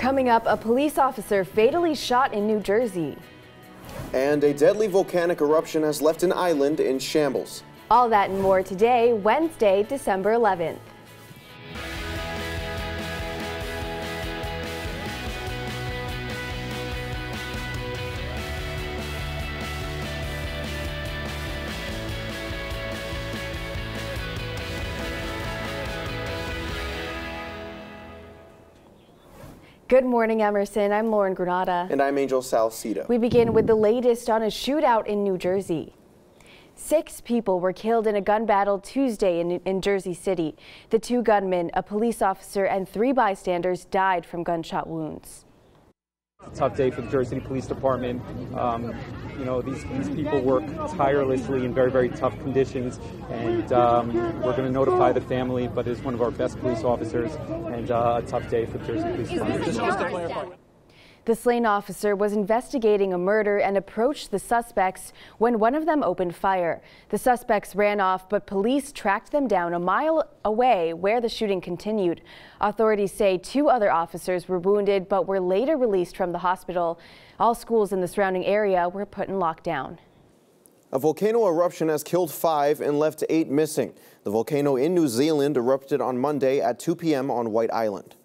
Coming up, a police officer fatally shot in New Jersey. And a deadly volcanic eruption has left an island in shambles. All that and more today, Wednesday, December 11th. Good morning, Emerson. I'm Lauren Granada. And I'm Angel Salcido. We begin with the latest on a shootout in New Jersey. 6 people were killed in a gun battle Tuesday in Jersey City. The 2 gunmen, a police officer, and 3 bystanders died from gunshot wounds. It's a tough day for the Jersey City Police Department. You know, these people work tirelessly in very, very tough conditions, and we're going to notify the family, but it's one of our best police officers, and a tough day for the Jersey Police Department. The slain officer was investigating a murder and approached the suspects when one of them opened fire. The suspects ran off, but police tracked them down a mile away where the shooting continued. Authorities say 2 other officers were wounded but were later released from the hospital. All schools in the surrounding area were put in lockdown. A volcano eruption has killed 5 and left 8 missing. The volcano in New Zealand erupted on Monday at 2 p.m. on White Island.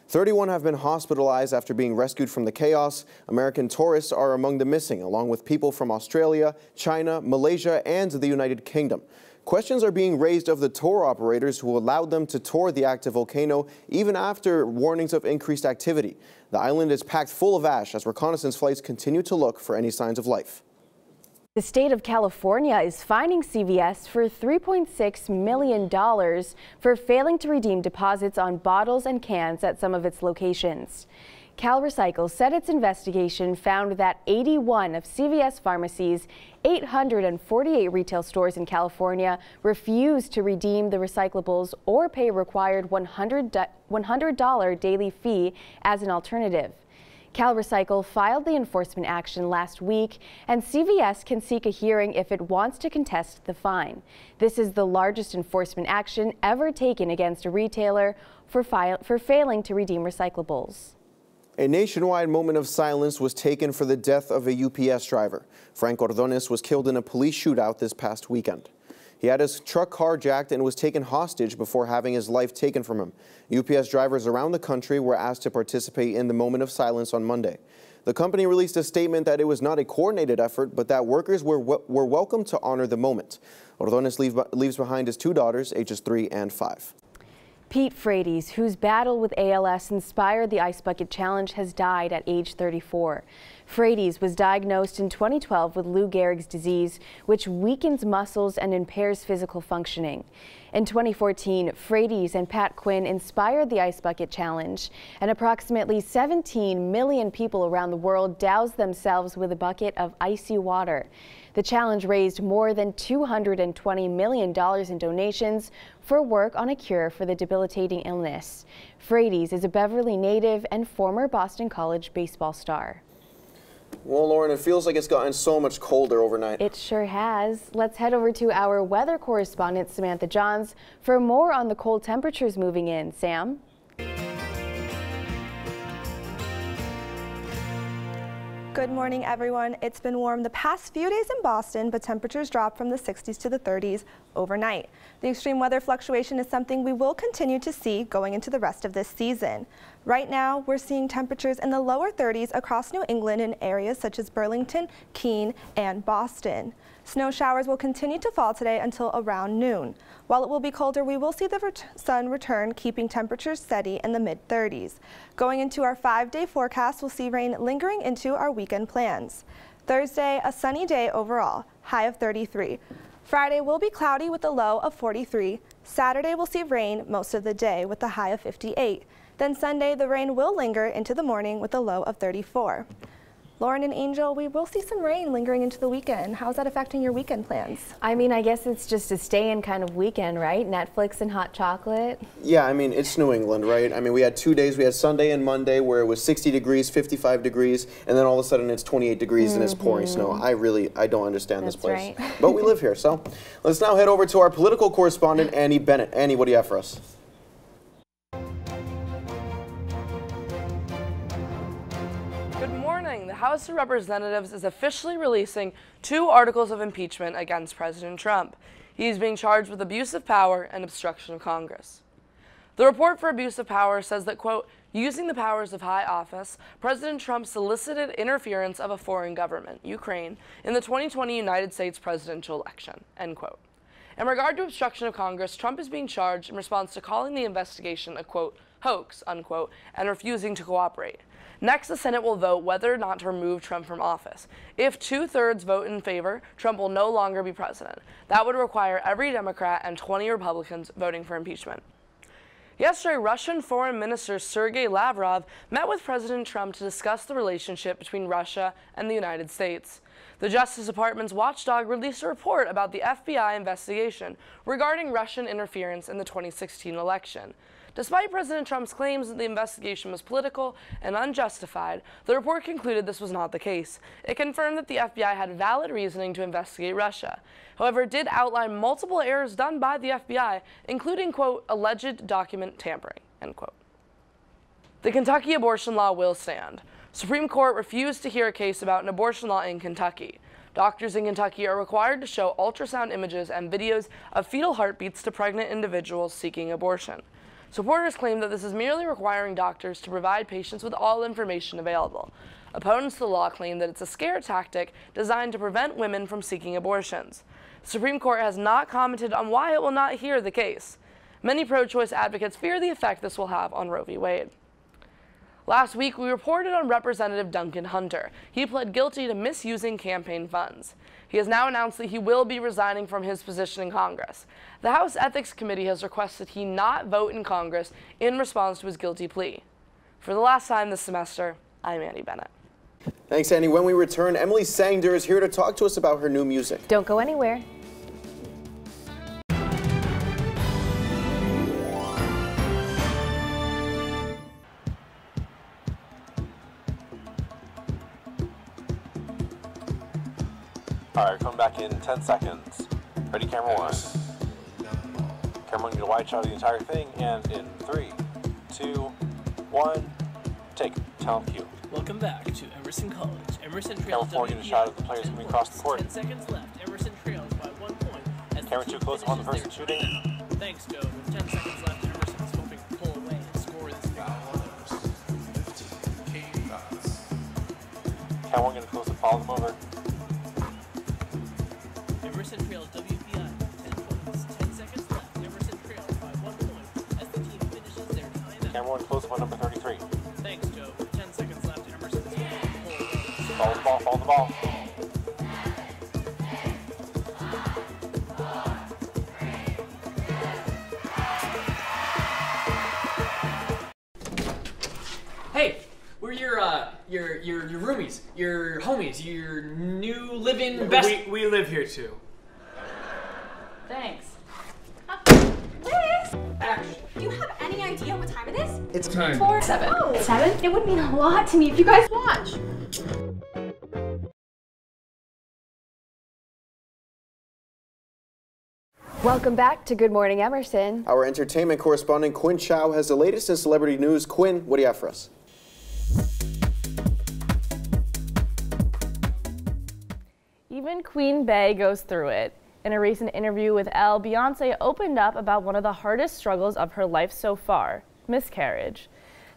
31 have been hospitalized after being rescued from the chaos. American tourists are among the missing, along with people from Australia, China, Malaysia, and the United Kingdom. Questions are being raised of the tour operators who allowed them to tour the active volcano even after warnings of increased activity. The island is packed full of ash as reconnaissance flights continue to look for any signs of life. The state of California is fining CVS for $3.6 million for failing to redeem deposits on bottles and cans at some of its locations. CalRecycle said its investigation found that 81 of CVS Pharmacy's 848 retail stores in California refused to redeem the recyclables or pay a required $100 daily fee as an alternative. CalRecycle filed the enforcement action last week, and CVS can seek a hearing if it wants to contest the fine. This is the largest enforcement action ever taken against a retailer for failing to redeem recyclables. A nationwide moment of silence was taken for the death of a UPS driver. Frank Ordonez was killed in a police shootout this past weekend. He had his truck carjacked and was taken hostage before having his life taken from him. UPS drivers around the country were asked to participate in the moment of silence on Monday. The company released a statement that it was not a coordinated effort, but that workers were welcome to honor the moment. Ordonez leaves behind his 2 daughters, ages 3 and 5. Pete Frates, whose battle with ALS inspired the Ice Bucket Challenge, has died at age 34. Frates was diagnosed in 2012 with Lou Gehrig's disease, which weakens muscles and impairs physical functioning. In 2014, Frates and Pat Quinn inspired the Ice Bucket Challenge, and approximately 17 million people around the world doused themselves with a bucket of icy water. The challenge raised more than $220 million in donations for work on a cure for the debilitating illness. Frates is a Beverly native and former Boston College baseball star. Well, Lauren, it feels like it's gotten so much colder overnight. It sure has. Let's head over to our weather correspondent, Samantha Johns, for more on the cold temperatures moving in. Sam? Good morning, everyone. It's been warm the past few days in Boston, but temperatures dropped from the 60s to the 30s overnight. The extreme weather fluctuation is something we will continue to see going into the rest of this season. Right now, we're seeing temperatures in the lower 30s across New England in areas such as Burlington, Keene, and Boston. Snow showers will continue to fall today until around noon. While it will be colder, we will see the sun return, keeping temperatures steady in the mid-30s. Going into our 5-day forecast, we'll see rain lingering into our weekend plans. Thursday, a sunny day overall, high of 33. Friday will be cloudy with a low of 43. Saturday will see rain most of the day with a high of 58. Then Sunday, the rain will linger into the morning with a low of 34. Lauren and Angel, we will see some rain lingering into the weekend. How's that affecting your weekend plans? I mean, I guess it's just a stay-in kind of weekend, right? Netflix and hot chocolate. Yeah, I mean, it's New England, right? I mean, we had 2 days. We had Sunday and Monday where it was 60 degrees, 55 degrees, and then all of a sudden it's 28 degrees and it's pouring snow. I don't understand this place. Right. But we live here, so let's now head over to our political correspondent, Annie Bennett. Annie, what do you have for us? Good morning. The House of Representatives is officially releasing 2 articles of impeachment against President Trump. He is being charged with abuse of power and obstruction of Congress. The report for abuse of power says that, quote, using the powers of high office, President Trump solicited interference of a foreign government, Ukraine, in the 2020 United States presidential election, end quote. In regard to obstruction of Congress, Trump is being charged in response to calling the investigation a, quote, hoax, unquote, and refusing to cooperate. Next, the Senate will vote whether or not to remove Trump from office. If 2/3 vote in favor, Trump will no longer be president. That would require every Democrat and 20 Republicans voting for impeachment. Yesterday, Russian Foreign Minister Sergei Lavrov met with President Trump to discuss the relationship between Russia and the United States. The Justice Department's watchdog released a report about the FBI investigation regarding Russian interference in the 2016 election. Despite President Trump's claims that the investigation was political and unjustified, the report concluded this was not the case. It confirmed that the FBI had valid reasoning to investigate Russia. However, it did outline multiple errors done by the FBI, including, quote, alleged document tampering, end quote. The Kentucky abortion law will stand. Supreme Court refused to hear a case about an abortion law in Kentucky. Doctors in Kentucky are required to show ultrasound images and videos of fetal heartbeats to pregnant individuals seeking abortion. Supporters claim that this is merely requiring doctors to provide patients with all information available. Opponents of the law claim that it's a scare tactic designed to prevent women from seeking abortions. The Supreme Court has not commented on why it will not hear the case. Many pro-choice advocates fear the effect this will have on Roe v. Wade. Last week, we reported on Representative Duncan Hunter. He pled guilty to misusing campaign funds. He has now announced that he will be resigning from his position in Congress. The House Ethics Committee has requested he not vote in Congress in response to his guilty plea. For the last time this semester, I'm Andy Bennett. Thanks, Andy. When we return, Emily Sangder is here to talk to us about her new music. Don't go anywhere. All right, coming back in 10 seconds. Ready, camera 1. Camera 1, get a wide shot of the entire thing, and in 3, 2, 1, take talent cue. Welcome back to Emerson College. Emerson Camera trails 4, get a shot of the players coming across the court. 10 seconds left. Emerson trails by 1 point. As Camera 2, close upon the person shooting. Thanks, Joe. With 10 seconds left, Emerson is hoping to pull away and score this big Camera 1, get a close up, follow them over. Emerson trails WPI 10 points. 10 seconds left. Emerson trails by 1 point as the team finishes their timeout. Camera 1, close up on number 33. Thanks, Joe. With 10 seconds left, Emerson is hoping to pull away. Follow the ball, follow the ball. Hey, we're your roomies, your homies, your new living best. We live here too. Thanks. Action. Do you have any idea what time it is? It's time. 7. Oh. 7? It would mean a lot to me if you guys watch. Welcome back to Good Morning Emerson. Our entertainment correspondent Quinn Chow has the latest in celebrity news. Quinn, what do you have for us? Even Queen Bey goes through it. In a recent interview with Elle, Beyonce opened up about one of the hardest struggles of her life so far, miscarriage.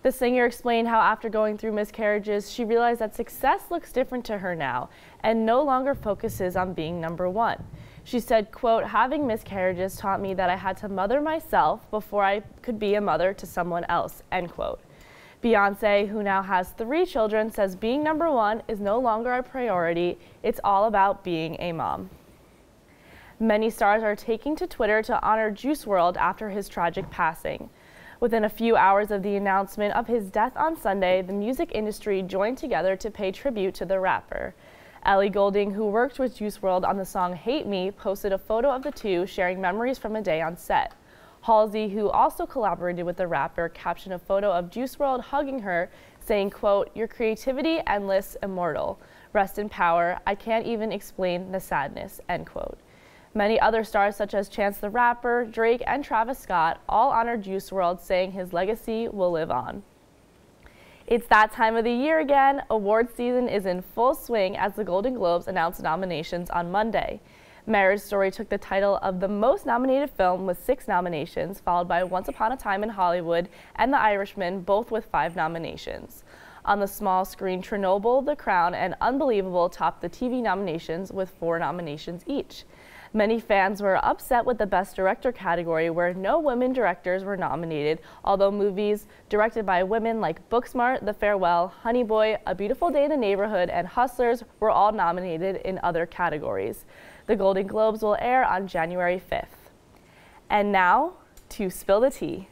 The singer explained how after going through miscarriages, she realized that success looks different to her now and no longer focuses on being number one. She said, quote, having miscarriages taught me that I had to mother myself before I could be a mother to someone else, end quote. Beyonce, who now has 3 children, says being number one is no longer a priority. It's all about being a mom. Many stars are taking to Twitter to honor Juice WRLD after his tragic passing. Within a few hours of the announcement of his death on Sunday, the music industry joined together to pay tribute to the rapper. Ellie Goulding, who worked with Juice WRLD on the song Hate Me, posted a photo of the two sharing memories from a day on set. Halsey, who also collaborated with the rapper, captioned a photo of Juice WRLD hugging her, saying, quote, your creativity endless, immortal. Rest in power. I can't even explain the sadness, end quote. Many other stars such as Chance the Rapper, Drake, and Travis Scott all honored Juice WRLD, saying his legacy will live on. It's that time of the year again. Award season is in full swing as the Golden Globes announced nominations on Monday. Marriage Story took the title of the most nominated film with 6 nominations, followed by Once Upon a Time in Hollywood and The Irishman, both with 5 nominations. On the small screen, Chernobyl, The Crown, and Unbelievable topped the TV nominations with 4 nominations each. Many fans were upset with the Best Director category, where no women directors were nominated, although movies directed by women like Booksmart, The Farewell, Honey Boy, A Beautiful Day in the Neighborhood, and Hustlers were all nominated in other categories. The Golden Globes will air on January 5th. And now, to spill the tea.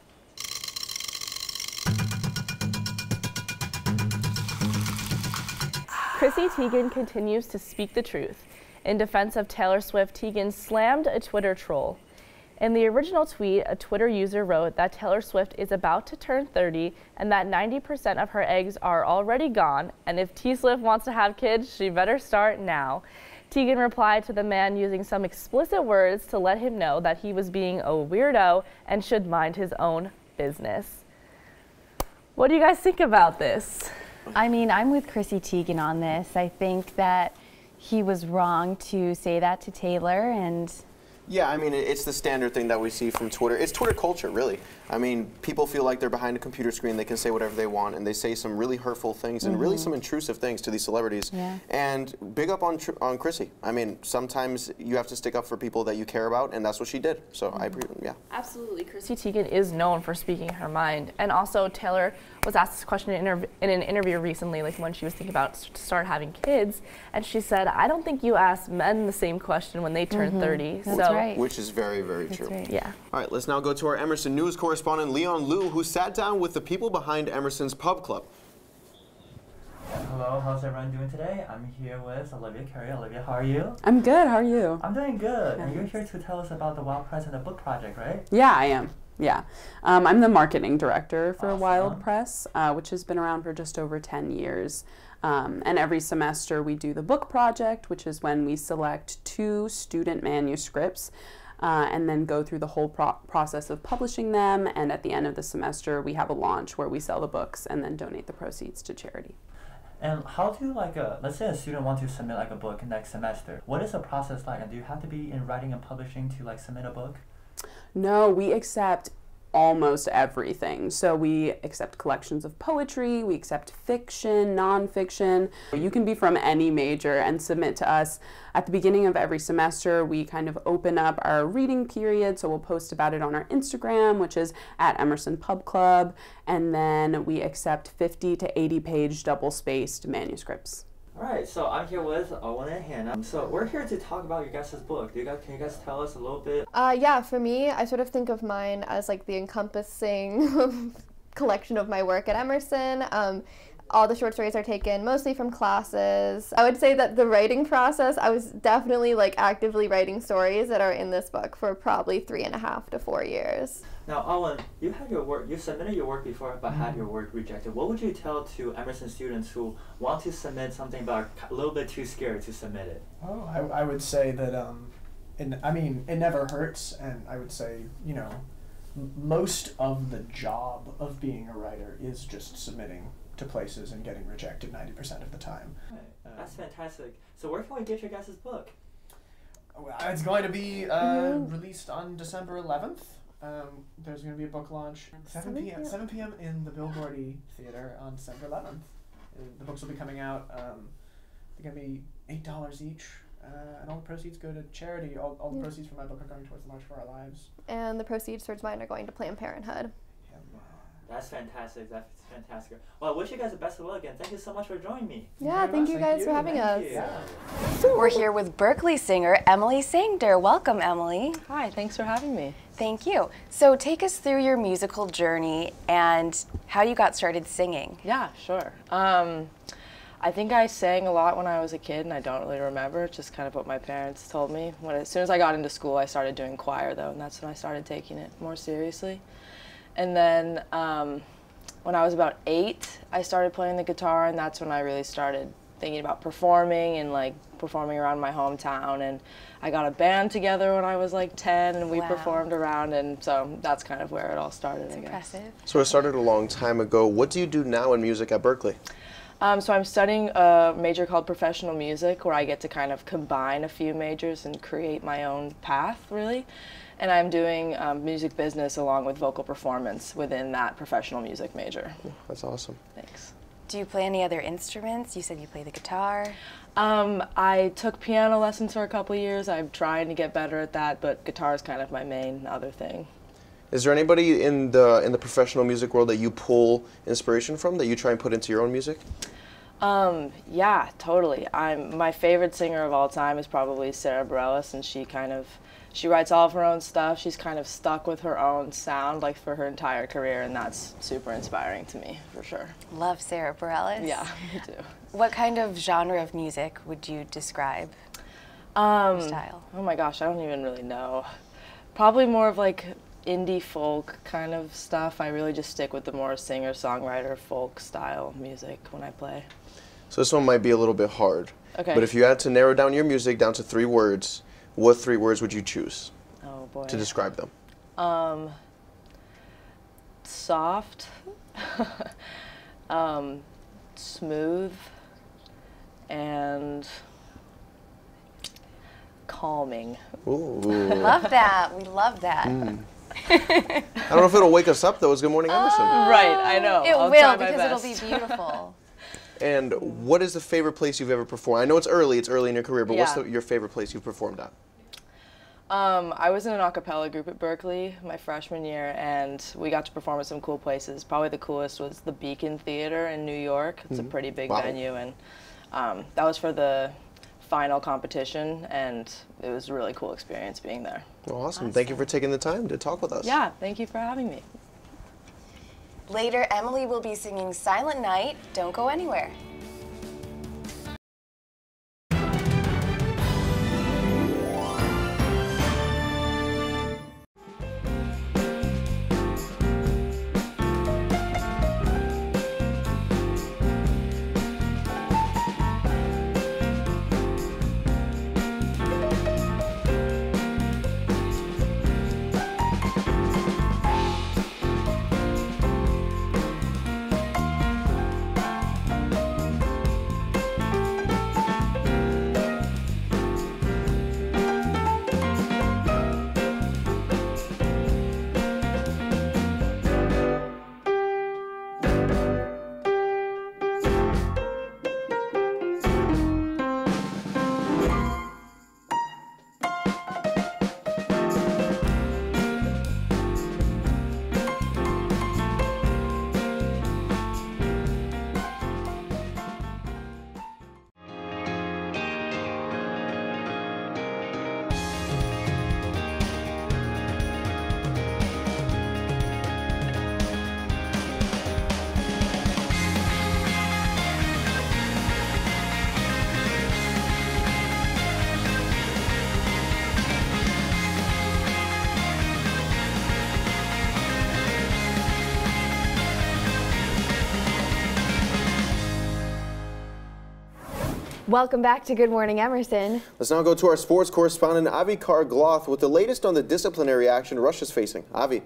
Chrissy Teigen continues to speak the truth. In defense of Taylor Swift, Teigen slammed a Twitter troll. In the original tweet, a Twitter user wrote that Taylor Swift is about to turn 30 and that 90% of her eggs are already gone, and if T-Swift wants to have kids, she better start now. Teigen replied to the man using some explicit words to let him know that he was being a weirdo and should mind his own business. What do you guys think about this? I mean, I'm with Chrissy Teigen on this. I think that he was wrong to say that to Taylor, and yeah, I mean, it's the standard thing that we see from Twitter. It's Twitter culture, really. I mean, people feel like they're behind a computer screen, they can say whatever they want, and they say some really hurtful things and really some intrusive things to these celebrities. Yeah. And big up on Chrissy. I mean, sometimes you have to stick up for people that you care about, and that's what she did. So I agree, yeah. Absolutely. Chrissy Teigen is known for speaking her mind. And also, Taylor was asked this question in an interview recently, like when she was thinking about to start having kids, and she said, I don't think you ask men the same question when they turn 30. That's right. Which is very, very That's true. right. Yeah. All right, let's now go to our Emerson News correspondent, Leon Liu, who sat down with the people behind Emerson's Pub Club. Hello, how's everyone doing today? I'm here with Olivia Carey. Olivia, how are you? I'm good, how are you? I'm doing good. And you're here to tell us about the Wild Press and the book project, right? Yeah, I am. Yeah. I'm the marketing director for Wild Press, which has been around for just over 10 years. And every semester we do the book project, which is when we select 2 student manuscripts and then go through the whole process of publishing them. And at the end of the semester, we have a launch where we sell the books and then donate the proceeds to charity. And how do, let's say a student wants to submit a book next semester. What is the process like? And do you have to be in writing and publishing to submit a book? No, we accept almost everything. So we accept collections of poetry, we accept fiction, nonfiction. You can be from any major and submit to us. At the beginning of every semester, we kind of open up our reading period, so we'll post about it on our Instagram, which is at Emerson Pub Club, and then we accept 50 to 80 page double-spaced manuscripts. All right, so I'm here with Owen and Hannah. So we're here to talk about your guys' book. Can you guys tell us a little bit? Yeah, for me, I sort of think of mine as the encompassing collection of my work at Emerson. All the short stories are taken mostly from classes. I would say that the writing process, I was definitely actively writing stories that are in this book for probably 3.5 to 4 years. Now, Owen, you submitted your work before but had your work rejected. What would you tell to Emerson students who want to submit something but are a little bit too scared to submit it? Oh, I would say that, it never hurts, and I would say, most of the job of being a writer is just submitting to places and getting rejected 90% of the time. Right. That's fantastic. So where can we get your guys' book? It's going to be released on December 11th. There's going to be a book launch 7 p.m. in the Billboardy Theater on December 11th. The books will be coming out. They're going to be $8 each. And all the proceeds go to charity. All the proceeds from my book are going towards the March for Our Lives. And the proceeds towards mine are going to Planned Parenthood. That's fantastic. That's fantastic. Well, I wish you guys the best of luck, and thank you so much for joining me. Yeah, thank you guys for having us. We're here with Berkeley singer Emily Sangder. Welcome, Emily. Hi, thanks for having me. Thank you. So take us through your musical journey and how you got started singing. Yeah, sure. I think I sang a lot when I was a kid, and I don't really remember. It's just kind of what my parents told me. As soon as I got into school, I started doing choir, though, and that's when I started taking it more seriously. And then when I was about 8, I started playing the guitar, and that's when I really started thinking about performing and like performing around my hometown. And I got a band together when I was like 10, and we performed around, and so that's kind of where it all started, I guess. Impressive. So it started a long time ago. What do you do now in music at Berkeley? So I'm studying a major called professional music, where I get to kind of combine a few majors and create my own path, really. And I'm doing music business along with vocal performance within that professional music major. That's awesome. Thanks. Do you play any other instruments? You said you play the guitar. I took piano lessons for a couple of years. I'm trying to get better at that, but guitar is kind of my main other thing. Is there anybody in the professional music world that you pull inspiration from, that you try and put into your own music? Yeah, totally. My favorite singer of all time is probably Sarah Bareilles, and she writes all of her own stuff. She's kind of stuck with her own sound like for her entire career, and that's super inspiring to me, for sure. Love Sarah Bareilles. Yeah, me too. What kind of genre of music would you describe? Style? Oh my gosh, I don't even really know. Probably more of like indie folk kind of stuff. I really just stick with the more singer-songwriter folk style music when I play. So this one might be a little bit hard. Okay. But if you had to narrow down your music down to 3 words, what 3 words would you choose to describe them? Soft, smooth, and calming. Ooh. Love that. We love that. I don't know if it'll wake us up though. It's Good Morning Emerson. Right, I know. It I'll will, try my because best. it'll be beautiful. And what is the favorite place you've ever performed? I know it's early in your career, but what's Yeah. your favorite place you've performed at? I was in an a cappella group at Berkeley my freshman year, and we got to perform at some cool places. Probably the coolest was the Beacon Theater in New York. It's a pretty big venue, and that was for the final competition, and it was a really cool experience being there. Well, awesome. Thank you for taking the time to talk with us. Yeah, thank you for having me. Later, Emily will be singing Silent Night. Don't go anywhere. Welcome back to Good Morning Emerson. Let's now go to our sports correspondent, Avi Cargloth, with the latest on the disciplinary action Russia's facing. Avi.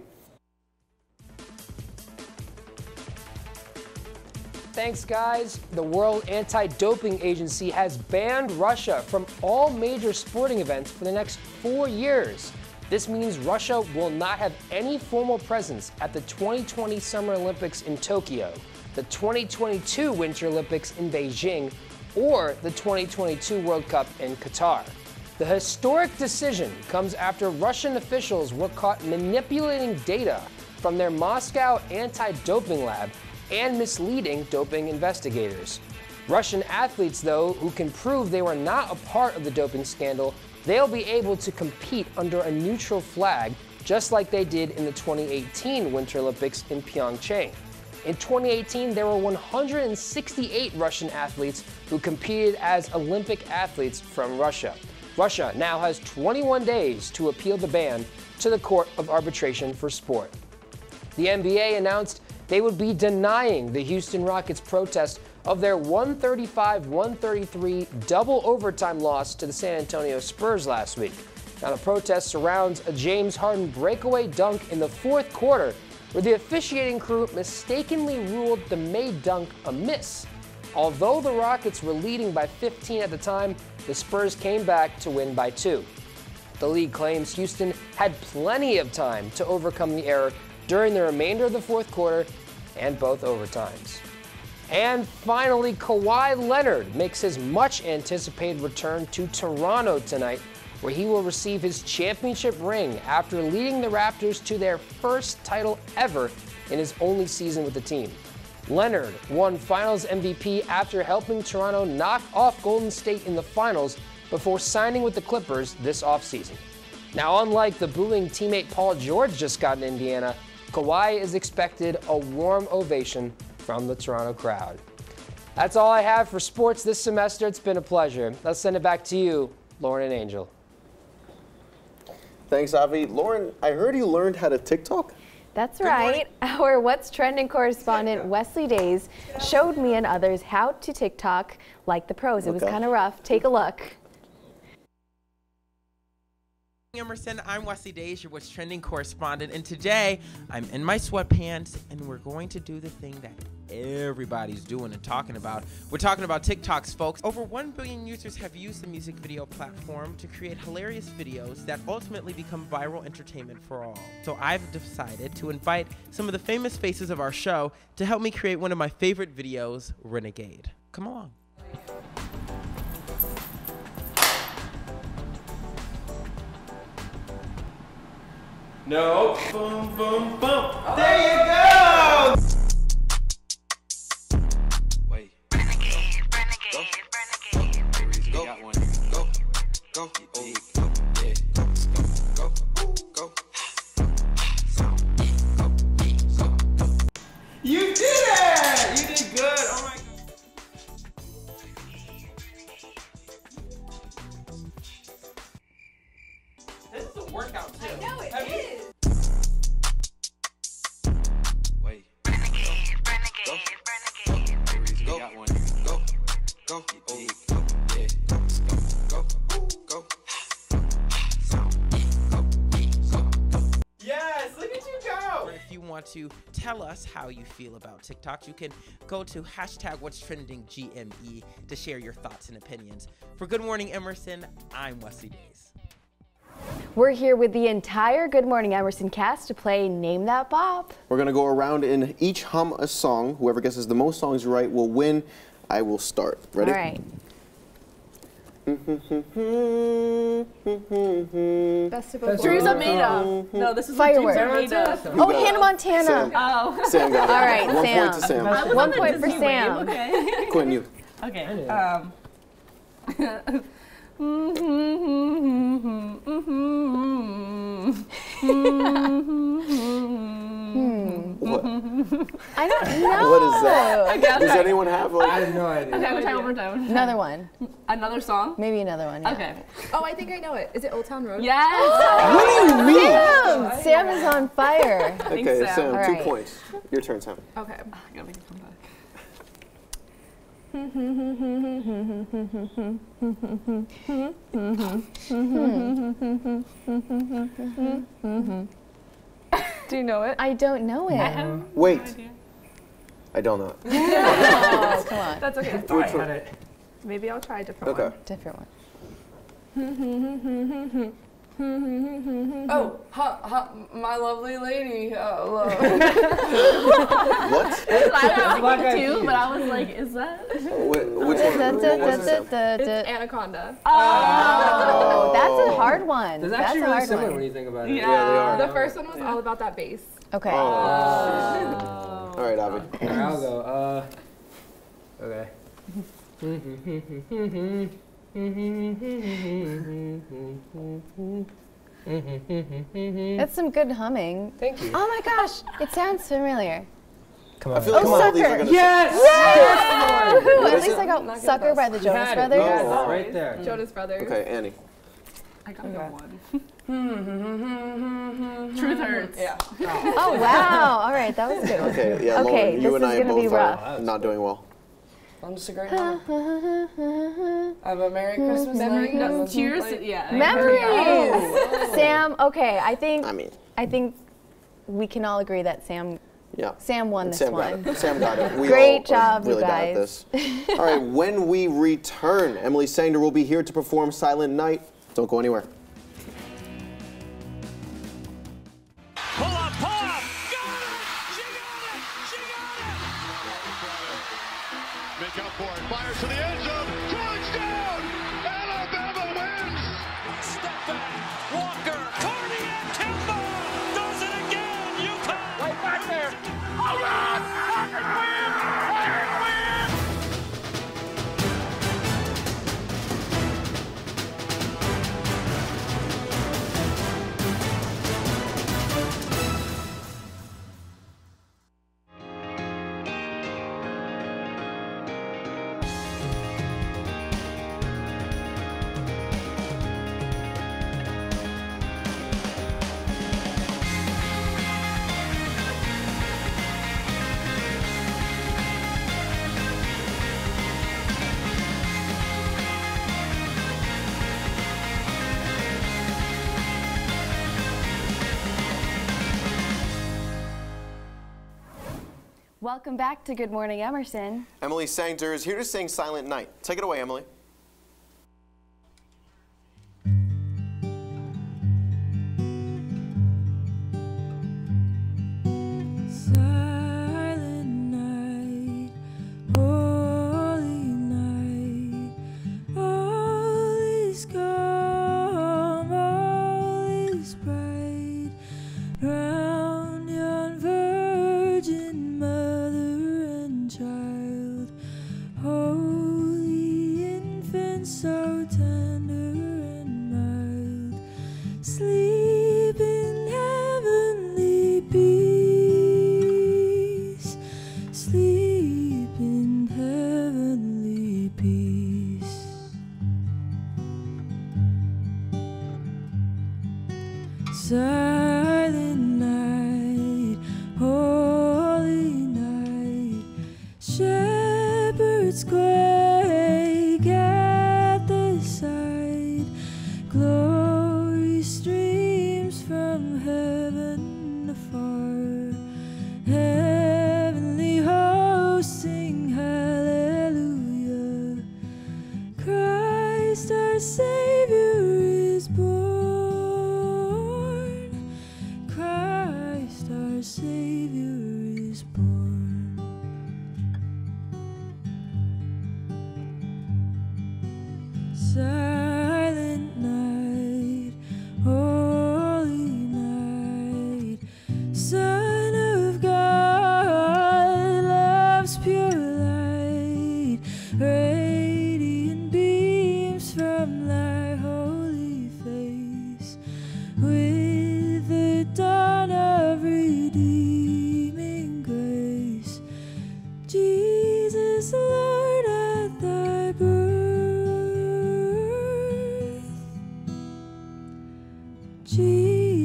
Thanks, guys. The World Anti-Doping Agency has banned Russia from all major sporting events for the next 4 years. This means Russia will not have any formal presence at the 2020 Summer Olympics in Tokyo, the 2022 Winter Olympics in Beijing, or the 2022 World Cup in Qatar. The historic decision comes after Russian officials were caught manipulating data from their Moscow anti-doping lab and misleading doping investigators. Russian athletes, though, who can prove they were not a part of the doping scandal, they'll be able to compete under a neutral flag, just like they did in the 2018 Winter Olympics in Pyeongchang. In 2018, there were 168 Russian athletes who competed as Olympic athletes from Russia. Russia now has 21 days to appeal the ban to the Court of Arbitration for Sport. The NBA announced they would be denying the Houston Rockets' protest of their 135-133 double overtime loss to the San Antonio Spurs last week. Now, the protest surrounds a James Harden breakaway dunk in the fourth quarter, where the officiating crew mistakenly ruled the made dunk a miss. Although the Rockets were leading by 15 at the time, the Spurs came back to win by 2. The league claims Houston had plenty of time to overcome the error during the remainder of the fourth quarter and both overtimes. And finally, Kawhi Leonard makes his much-anticipated return to Toronto tonight, where he will receive his championship ring after leading the Raptors to their first title ever in his only season with the team. Leonard won Finals MVP after helping Toronto knock off Golden State in the finals before signing with the Clippers this offseason. Now, unlike the booing teammate Paul George just got in Indiana, Kawhi is expected a warm ovation from the Toronto crowd. That's all I have for sports this semester. It's been a pleasure. Let's send it back to you, Lauren and Angel. Thanks, Avi. Lauren, I heard you learned how to TikTok? That's right. Our What's Trending correspondent, Wesley Days, showed me and others how to TikTok like the pros. It was kind of rough. Take a look. Emerson, I'm Wesley Days, your What's Trending correspondent, and today I'm in my sweatpants and we're going to do the thing that everybody's doing and talking about. We're talking about TikToks, folks. Over 1 billion users have used the music video platform to create hilarious videos that ultimately become viral entertainment for all. So I've decided to invite some of the famous faces of our show to help me create one of my favorite videos, Renegade. Come along. No. Boom, boom, boom. There you go! Wait. Renegade, renegade, renegade. Go. Got one. Go. Go. Oh, go. Yeah. Go. Go. Go. Go. You did it! You did good. Oh my God. This is a workout too. I know it is. Wait. Renegade, renegade, renegade. Go. Got one. Go. Go. Oh, go. Yeah. Go. Go. Go. Yes, look at you go. If you want to tell us how you feel about TikTok, you can go to #What'sTrendingGME to share your thoughts and opinions. For Good Morning Emerson, I'm Wesley Days. We're here with the entire Good Morning Emerson cast to play Name That Bop. We're going to go around and each hum a song. Whoever guesses the most songs right will win. I will start. Ready? All right. Best of both Dreams Are Made Of. No, this is Fireworks. Dreams Are Made Of. Oh, Hannah Montana. Sam. Oh. Sam got it. All right, 1 Sam. point to Sam. 1 point for Sam. Okay. Quinn, you. Okay. What? I don't know. What is that? Okay, Does anyone have like? I have no idea. Okay, one more time. Another one. Another song? Maybe another one. Yeah. Okay. Oh, I think I know it. Is it Old Town Road? Yes. What do you mean? Sam! Sam is on fire. Okay, Sam, All 2 right. points. Your turn, Sam. Okay. I gotta make it come back. Do you know it? I don't know it. Wait. I don't know. Oh, come on. That's okay. Which one? Maybe I'll try a different Okay. Different one. Oh, my lovely lady. What? I was too, but I was like, is that? Which one? What was it, Sam? It's Anaconda. Oh, that's a hard one. It's That's actually a really hard similar one. when you think about it. Yeah, they are. The first one was all about that bass. Okay. All right, Avi. Alright, I'll go. Okay. That's some good humming. Thank you. Oh my gosh, it sounds familiar. Come I on. feel like all these are gonna. Yes! Yes! Woohoo! What At is least it? I got Sucker by the Jonas Had it. Brothers. Yes, right there. Jonas Brothers. Okay, Annie. I got one. Truth hurts. Yeah. Oh, wow. All right, that was good. Okay, yeah, Okay, Lauren, you this and is I gonna be both rough. are not doing well. I'm just a great mom. Have a Merry Christmas Memories. night. No, cheers. Yeah. Memories. Sam. Okay, I think we can all agree that Sam won this one. Sam got it. We Great all job, are really you bad at guys. this. All right, when we return, Emily Sanger will be here to perform Silent Night. Don't go anywhere. Pull up, pull up. Got it! She got it! She got it! Make up for it. Fires to the end zone. Touchdown! Alabama wins! Step back. Walker. Carney and Kimba does it again. UConn. Right back there. Hold on! Packers win! Packers win! Welcome back to Good Morning Emerson. Emily Sanger is here to sing Silent Night. Take it away, Emily. Silent night, holy night, all is calm, all is bright, round yon virgin mother and child, holy infant so tender and mild, sleep in heavenly peace, sleep in heavenly peace. Silent night, holy night, shepherds quake at the sight, glory streams from heaven afar, heavenly hosts sing hallelujah, Christ our Savior is born, Christ our Savior is born. Silent night, holy night, Son of God, love's pure light, radiant beams from thy holy face, with the dawn of redeeming grace. Jesus, Lord, at thy birth,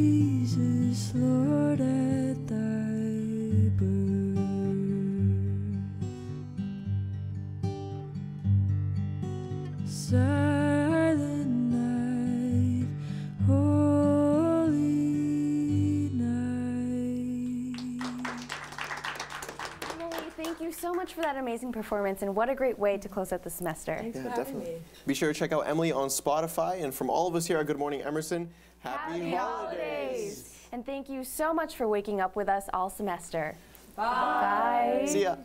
Jesus, Lord, at thy birth. Silent night, holy night. Emily, thank you so much for that amazing performance, and what a great way to close out the semester. Thanks for having me. Be sure to check out Emily on Spotify. And from all of us here at Good Morning Emerson, happy holidays. And thank you so much for waking up with us all semester. Bye. Bye. See ya.